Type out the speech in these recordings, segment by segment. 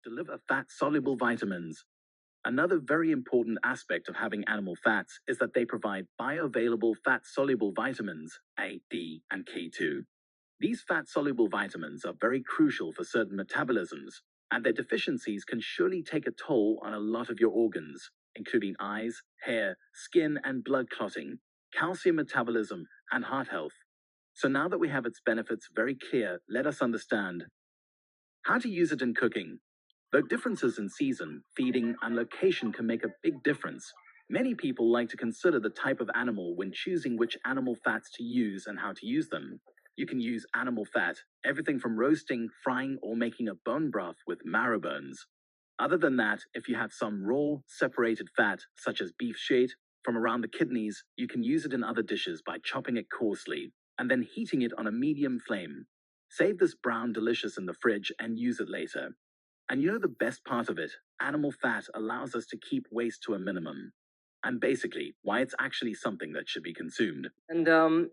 deliver fat-soluble vitamins. Another very important aspect of having animal fats is that they provide bioavailable fat-soluble vitamins A, D, and K2. These fat-soluble vitamins are very crucial for certain metabolisms, and their deficiencies can surely take a toll on a lot of your organs, including eyes, hair, skin, and blood clotting, calcium metabolism, and heart health. So now that we have its benefits very clear, let us understand how to use it in cooking. Though differences in season, feeding, and location can make a big difference, many people like to consider the type of animal when choosing which animal fats to use and how to use them. You can use animal fat, everything from roasting, frying, or making a bone broth with marrow bones. Other than that, if you have some raw, separated fat, such as beef shade, from around the kidneys, you can use it in other dishes by chopping it coarsely, and then heating it on a medium flame. Save this brown delicious in the fridge and use it later. And you know the best part of it? Animal fat allows us to keep waste to a minimum. And basically, why it's actually something that should be consumed. And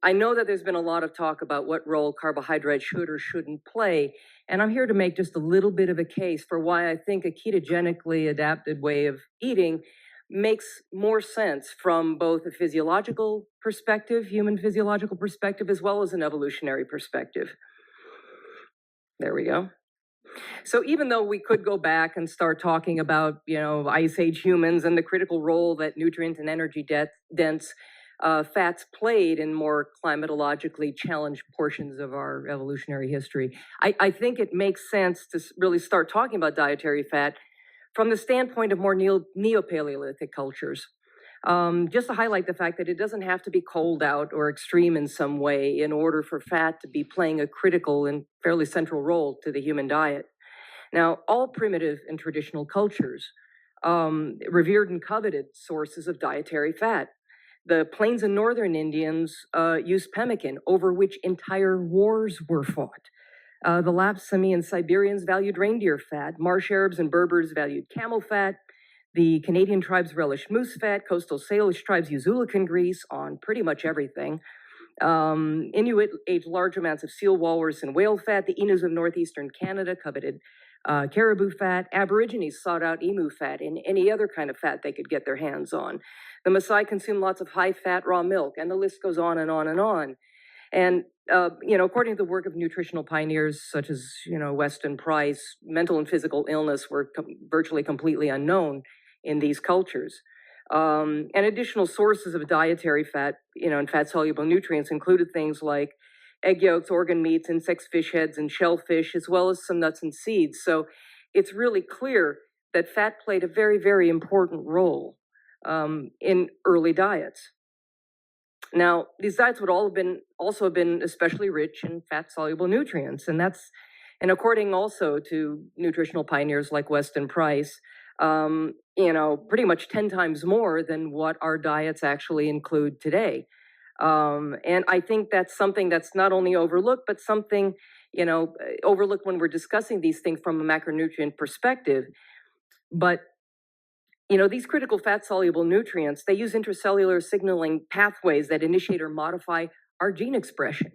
I know that there's been a lot of talk about what role carbohydrates should or shouldn't play, and I'm here to make just a little bit of a case for why I think a ketogenically adapted way of eating makes more sense from both a physiological perspective, human physiological perspective, as well as an evolutionary perspective. There we go. So even though we could go back and start talking about, Ice Age humans and the critical role that nutrient and energy dense fats played in more climatologically challenged portions of our evolutionary history, I think it makes sense to really start talking about dietary fat from the standpoint of more neo-Paleolithic cultures. Just to highlight the fact that it doesn't have to be cold out or extreme in some way in order for fat to be playing a critical and fairly central role to the human diet. Now, all primitive and traditional cultures revered and coveted sources of dietary fat. The Plains and Northern Indians used pemmican, over which entire wars were fought. The Lapps, Sami, and Siberians valued reindeer fat. Marsh Arabs and Berbers valued camel fat. The Canadian tribes relish moose fat. Coastal Salish tribes use ulican grease on pretty much everything. Inuit ate large amounts of seal, walrus, and whale fat. The Inus of northeastern Canada coveted caribou fat. Aborigines sought out emu fat and any other kind of fat they could get their hands on. The Maasai consumed lots of high-fat raw milk, and the list goes on and on and on. And, according to the work of nutritional pioneers such as, Weston Price, mental and physical illness were virtually completely unknown in these cultures. And additional sources of dietary fat, and fat-soluble nutrients included things like egg yolks, organ meats, insects, fish heads, and shellfish, as well as some nuts and seeds. So it's really clear that fat played a very, very important role in early diets. Now, these diets would also have been especially rich in fat-soluble nutrients, and according also to nutritional pioneers like Weston Price, pretty much 10 times more than what our diets actually include today. And I think that's something that's not only overlooked, but something, overlooked when we're discussing these things from a macronutrient perspective. But these critical fat-soluble nutrients, they use intracellular signaling pathways that initiate or modify our gene expression.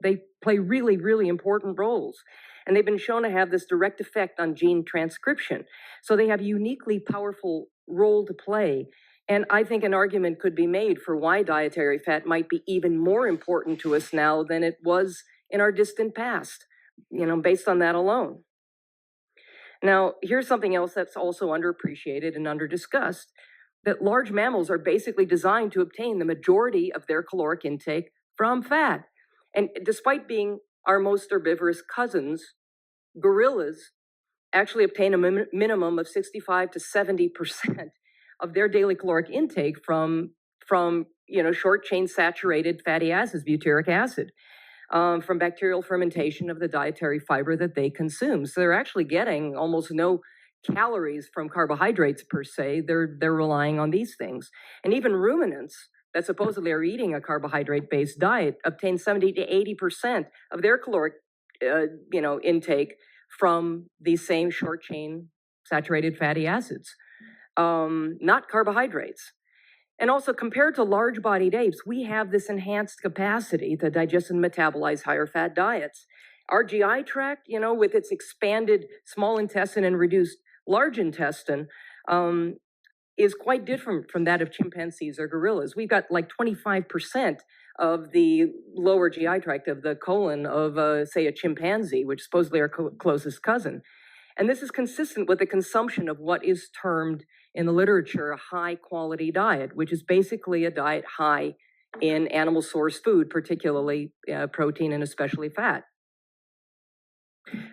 They play really, really important roles. And they've been shown to have this direct effect on gene transcription. So they have a uniquely powerful role to play. And I think an argument could be made for why dietary fat might be even more important to us now than it was in our distant past, based on that alone. Now, here's something else that's also underappreciated and underdiscussed, that large mammals are basically designed to obtain the majority of their caloric intake from fat. And despite being our most herbivorous cousins, gorillas actually obtain a minimum of 65 to 70% of their daily caloric intake from short-chain saturated fatty acids, butyric acid, from bacterial fermentation of the dietary fiber that they consume. So they're actually getting almost no calories from carbohydrates per se. They're relying on these things. And even ruminants that supposedly are eating a carbohydrate-based diet obtain 70 to 80% of their caloric intake from these same short-chain saturated fatty acids, not carbohydrates. And also, compared to large-bodied apes, we have this enhanced capacity to digest and metabolize higher fat diets. Our GI tract, with its expanded small intestine and reduced large intestine, is quite different from that of chimpanzees or gorillas. We've got like 25% of the lower GI tract of the colon of, say, a chimpanzee, which is supposedly our closest cousin. And this is consistent with the consumption of what is termed in the literature a high-quality diet, which is basically a diet high in animal source food, particularly protein and especially fat.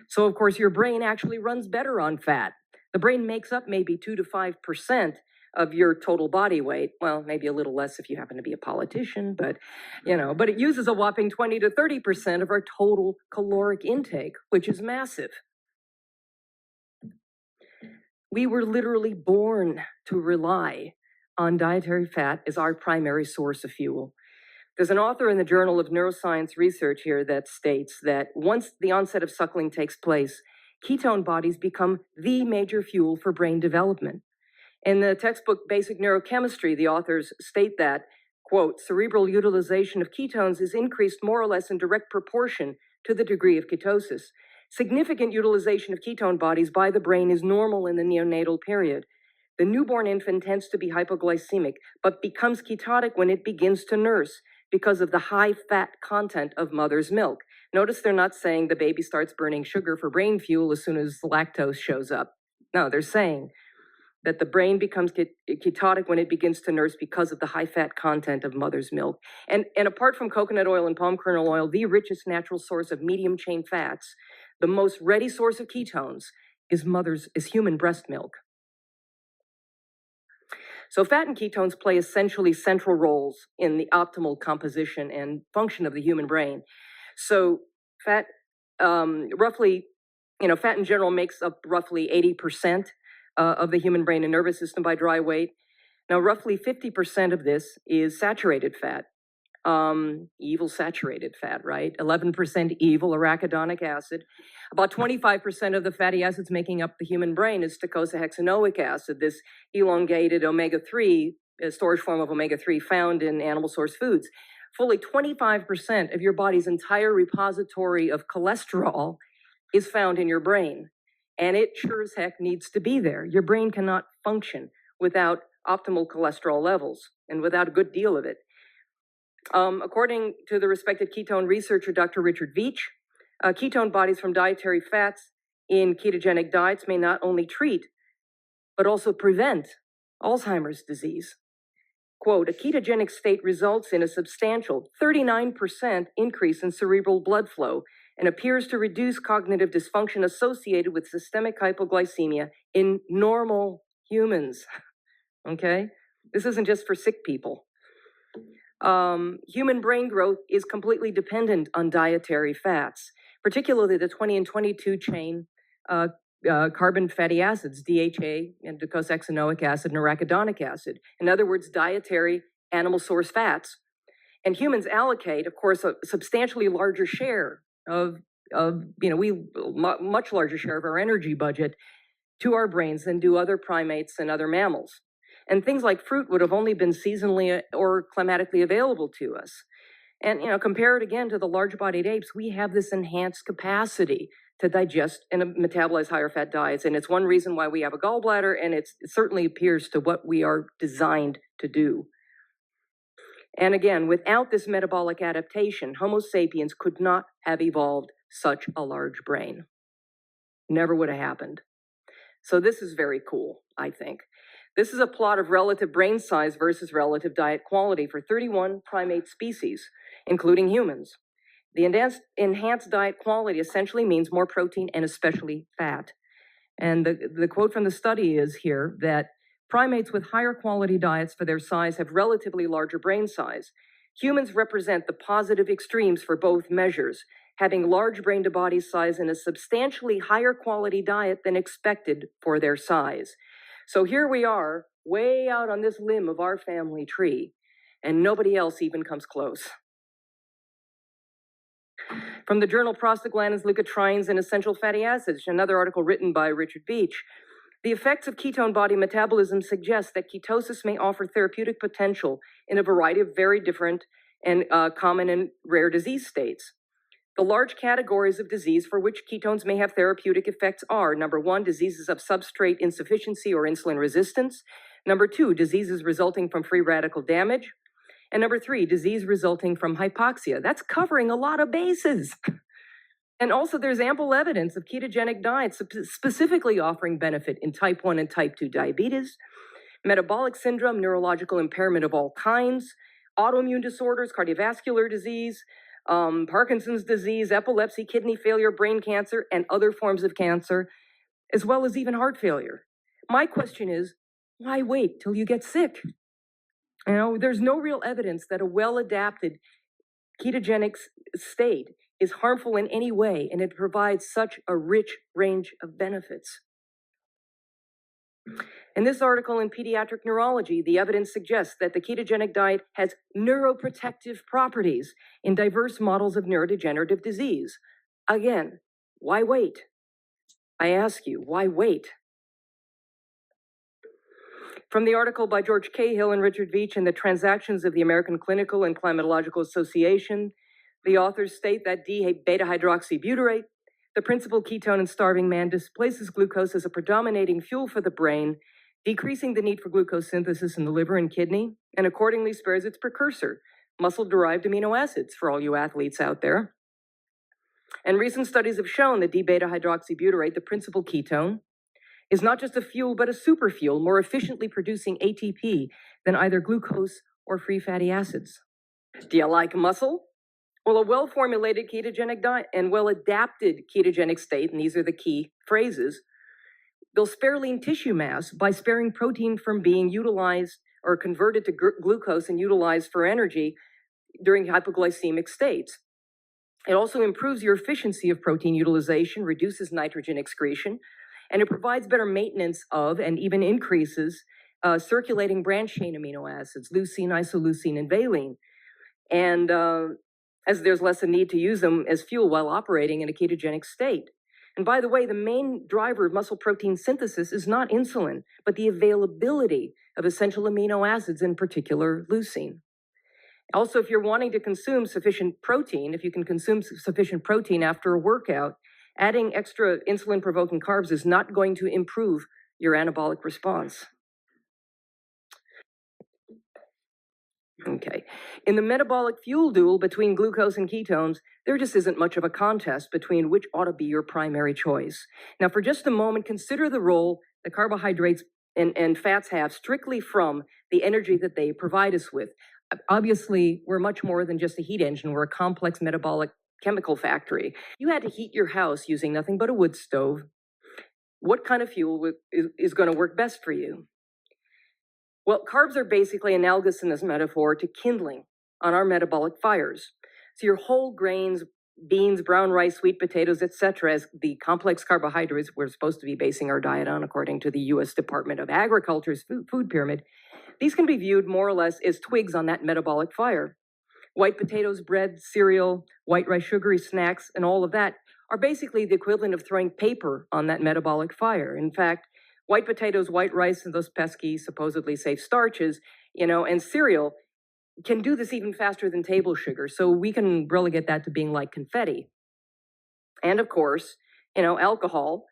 So, of course, your brain actually runs better on fat. The brain makes up maybe 2 to 5% of your total body weight. Well, maybe a little less if you happen to be a politician, but it uses a whopping 20 to 30% of our total caloric intake, which is massive. We were literally born to rely on dietary fat as our primary source of fuel. There's an author in the Journal of Neuroscience Research here that states that once the onset of suckling takes place, ketone bodies become the major fuel for brain development. In the textbook Basic Neurochemistry, the authors state that, quote, cerebral utilization of ketones is increased more or less in direct proportion to the degree of ketosis. Significant utilization of ketone bodies by the brain is normal in the neonatal period. The newborn infant tends to be hypoglycemic, but becomes ketotic when it begins to nurse because of the high fat content of mother's milk. Notice they're not saying the baby starts burning sugar for brain fuel as soon as the lactose shows up. No, they're saying that the brain becomes ketotic when it begins to nurse because of the high fat content of mother's milk. And apart from coconut oil and palm kernel oil, the richest natural source of medium chain fats, the most ready source of ketones is human breast milk. So fat and ketones play essentially central roles in the optimal composition and function of the human brain. So fat, fat in general makes up roughly 80% of the human brain and nervous system by dry weight. Now, roughly 50% of this is saturated fat, evil saturated fat, right? 11% evil arachidonic acid. About 25% of the fatty acids making up the human brain is docosahexaenoic acid, this elongated omega-3, storage form of omega-3 found in animal source foods. Fully 25% of your body's entire repository of cholesterol is found in your brain. And it sure as heck needs to be there. Your brain cannot function without optimal cholesterol levels and without a good deal of it. According to the respected ketone researcher, Dr. Richard Veach, ketone bodies from dietary fats in ketogenic diets may not only treat, but also prevent Alzheimer's disease. Quote, a ketogenic state results in a substantial 39% increase in cerebral blood flow and appears to reduce cognitive dysfunction associated with systemic hypoglycemia in normal humans. Okay? This isn't just for sick people. Human brain growth is completely dependent on dietary fats, particularly the 20 and 22 chain carbon fatty acids, DHA and docosahexaenoic acid and arachidonic acid. In other words, dietary animal source fats. And humans allocate, of course, a substantially larger share much larger share of our energy budget to our brains than do other primates and other mammals. And things like fruit would have only been seasonally or climatically available to us. And, compare it again to the large-bodied apes, we have this enhanced capacity to digest and metabolize higher fat diets. And it's one reason why we have a gallbladder, and it certainly appears to what we are designed to do. And again, without this metabolic adaptation, Homo sapiens could not have evolved such a large brain. Never would have happened. So this is very cool, I think. This is a plot of relative brain size versus relative diet quality for 31 primate species, including humans. The enhanced diet quality essentially means more protein and especially fat. And the quote from the study is here that primates with higher quality diets for their size have relatively larger brain size. Humans represent the positive extremes for both measures, having large brain to body size and a substantially higher quality diet than expected for their size. So here we are, way out on this limb of our family tree, and nobody else even comes close. From the journal Prostaglandins, Leukotrienes, and Essential Fatty Acids, another article written by Richard Veach, the effects of ketone body metabolism suggest that ketosis may offer therapeutic potential in a variety of very different and common and rare disease states. The large categories of disease for which ketones may have therapeutic effects are: number 1, diseases of substrate insufficiency or insulin resistance; number 2, diseases resulting from free radical damage; and number 3, disease resulting from hypoxia. That's covering a lot of bases. And also, there's ample evidence of ketogenic diets specifically offering benefit in type 1 and type 2 diabetes, metabolic syndrome, neurological impairment of all kinds, autoimmune disorders, cardiovascular disease, Parkinson's disease, epilepsy, kidney failure, brain cancer, and other forms of cancer, as well as even heart failure. My question is, why wait till you get sick? You know, there's no real evidence that a well-adapted ketogenic state is harmful in any way, and it provides such a rich range of benefits. In this article in Pediatric Neurology, the evidence suggests that the ketogenic diet has neuroprotective properties in diverse models of neurodegenerative disease. Again, why wait? I ask you, why wait? From the article by George Cahill and Richard Veach in the Transactions of the American Clinical and Climatological Association, the authors state that D-beta-hydroxybutyrate, the principal ketone in starving man, displaces glucose as a predominating fuel for the brain, decreasing the need for glucose synthesis in the liver and kidney, and accordingly spares its precursor, muscle-derived amino acids, for all you athletes out there. And recent studies have shown that D-beta-hydroxybutyrate, the principal ketone, is not just a fuel, but a superfuel, more efficiently producing ATP than either glucose or free fatty acids. Do you like muscle? Well, a well-formulated ketogenic diet and well-adapted ketogenic state, and these are the key phrases, they'll spare lean tissue mass by sparing protein from being utilized or converted to glucose and utilized for energy during hypoglycemic states. It also improves your efficiency of protein utilization, reduces nitrogen excretion, and it provides better maintenance of and even increases circulating branch chain amino acids, leucine, isoleucine, and valine. And as there's less a need to use them as fuel while operating in a ketogenic state. And by the way, the main driver of muscle protein synthesis is not insulin, but the availability of essential amino acids, in particular leucine. Also, if you're wanting to consume sufficient protein, if you can consume sufficient protein after a workout, adding extra insulin-provoking carbs is not going to improve your anabolic response. Okay. In the metabolic fuel duel between glucose and ketones, there just isn't much of a contest between which ought to be your primary choice. Now, for just a moment, consider the role that carbohydrates and fats have strictly from the energy that they provide us with. Obviously, we're much more than just a heat engine. We're a complex metabolic chemical factory. You had to heat your house using nothing but a wood stove. What kind of fuel is going to work best for you? Well, carbs are basically analogous in this metaphor to kindling on our metabolic fires. So your whole grains, beans, brown rice, sweet potatoes, etc., as the complex carbohydrates we're supposed to be basing our diet on according to the U.S. Department of Agriculture's food pyramid, these can be viewed more or less as twigs on that metabolic fire. White potatoes, bread, cereal, white rice, sugary snacks, and all of that are basically the equivalent of throwing paper on that metabolic fire. In fact, white potatoes, white rice, and those pesky, supposedly safe starches, and cereal can do this even faster than table sugar. So we can relegate that to being like confetti. And of course, alcohol,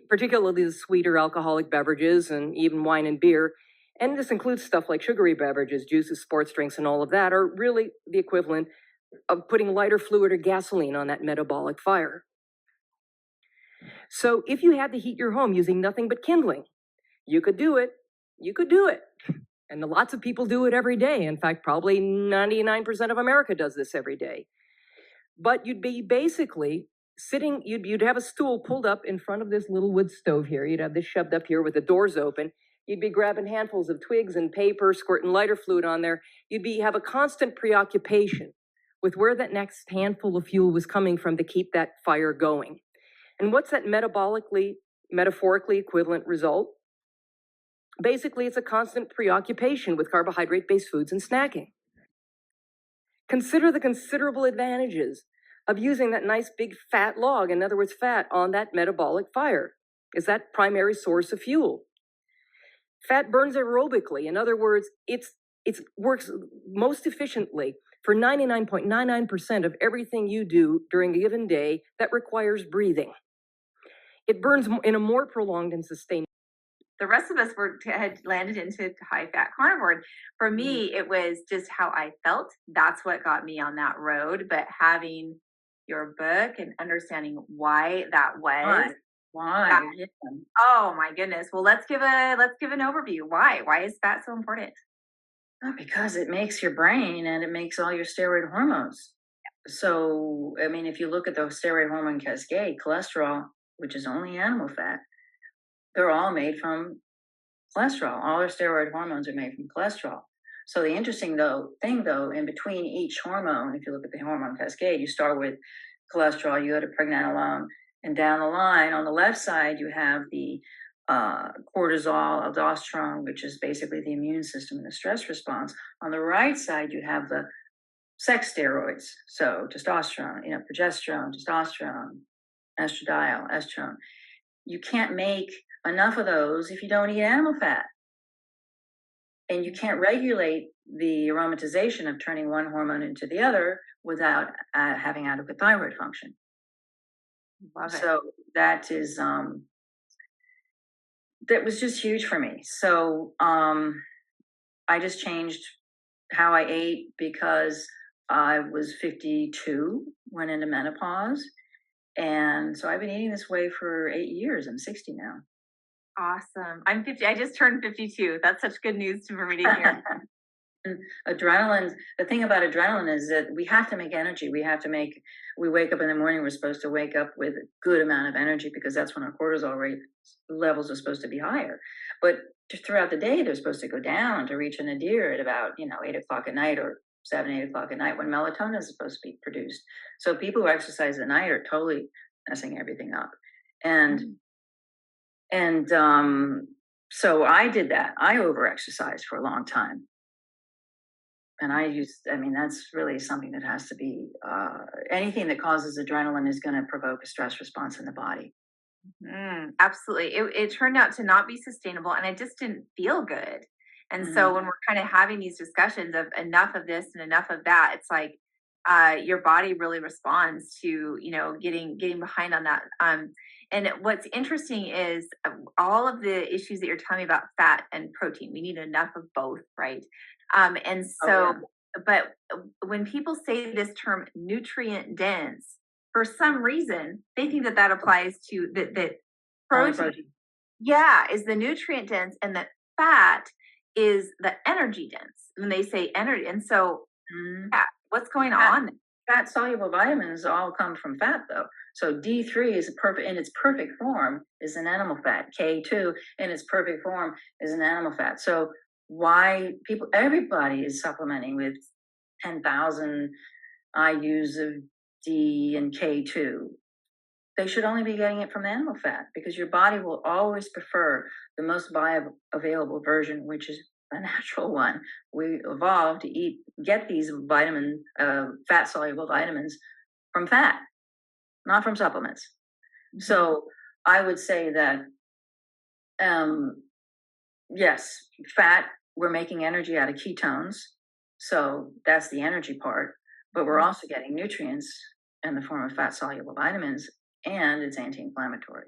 particularly the sweeter alcoholic beverages and even wine and beer, and this includes stuff like sugary beverages, juices, sports drinks, and all of that, are really the equivalent of putting lighter fluid or gasoline on that metabolic fire. So if you had to heat your home using nothing but kindling, you could do it. You could do it. And lots of people do it every day. In fact, probably 99% of America does this every day. But you'd be basically sitting, you'd have a stool pulled up in front of this little wood stove here. You'd have this shoved up here with the doors open. You'd be grabbing handfuls of twigs and paper, squirting lighter fluid on there. Have a constant preoccupation with where that next handful of fuel was coming from to keep that fire going. And what's that metaphorically equivalent result? Basically, it's a constant preoccupation with carbohydrate-based foods and snacking. Consider the considerable advantages of using that nice big fat log, in other words, fat, on that metabolic fire. Is that primary source of fuel? Fat burns aerobically. In other words, it works most efficiently for 99.99% of everything you do during a given day that requires breathing. It burns in a more prolonged and sustained. The rest of us had landed into high fat carnivore. For me, it was just how I felt. That's what got me on that road. But having your book and understanding why that was, Why? oh my goodness. Well, let's give an overview. Why is fat so important? Oh, because it makes your brain and it makes all your steroid hormones. So, I mean, if you look at the steroid hormone cascade, cholesterol, which is only animal fat, they're all made from cholesterol. All our steroid hormones are made from cholesterol. So the interesting thing in between each hormone, if you look at the hormone cascade, you start with cholesterol, you go to pregnenolone, and down the line on the left side you have the cortisol, aldosterone, which is basically the immune system and the stress response. On the right side you have the sex steroids, so testosterone, progesterone, testosterone, estradiol, estrone. You can't make enough of those if you don't eat animal fat. And you can't regulate the aromatization of turning one hormone into the other without having adequate thyroid function. So that was just huge for me. So I just changed how I ate because I was 52, went into menopause. And so I've been eating this way for 8 years. I'm 60 now. Awesome. I'm 50. I just turned 52. That's such good news for me to hear. Adrenaline, the thing about adrenaline is that we have to make energy. We wake up in the morning, we're supposed to wake up with a good amount of energy because that's when our cortisol levels are supposed to be higher. But throughout the day, they're supposed to go down to reach a nadir at about, 8 o'clock at night or 7, 8 o'clock at night when melatonin is supposed to be produced. So people who exercise at night are totally messing everything up. And so I did that. I over-exercised for a long time. And that's really something that has to be, anything that causes adrenaline is going to provoke a stress response in the body. Absolutely. It turned out to not be sustainable and I just didn't feel good. And so when we're kind of having these discussions of enough of this and enough of that, it's like your body really responds to, getting behind on that. And what's interesting is all of the issues that you're telling me about fat and protein, we need enough of both, right? And so, but when people say this term nutrient dense, for some reason, they think that applies to that protein. Yeah, is the nutrient dense and that fat is the energy dense when they say energy. And so, what's going on? Fat soluble vitamins all come from fat, though. So D3 is in its perfect form is an animal fat. K2 in its perfect form is an animal fat. So why everybody is supplementing with 10,000 IUs of D and K2? They should only be getting it from animal fat because your body will always prefer the most bioavailable version, which is a natural one. We evolved to get these fat soluble vitamins from fat, not from supplements. So I would say that, yes, fat, we're making energy out of ketones. So that's the energy part, but we're also getting nutrients in the form of fat soluble vitamins and it's anti-inflammatory.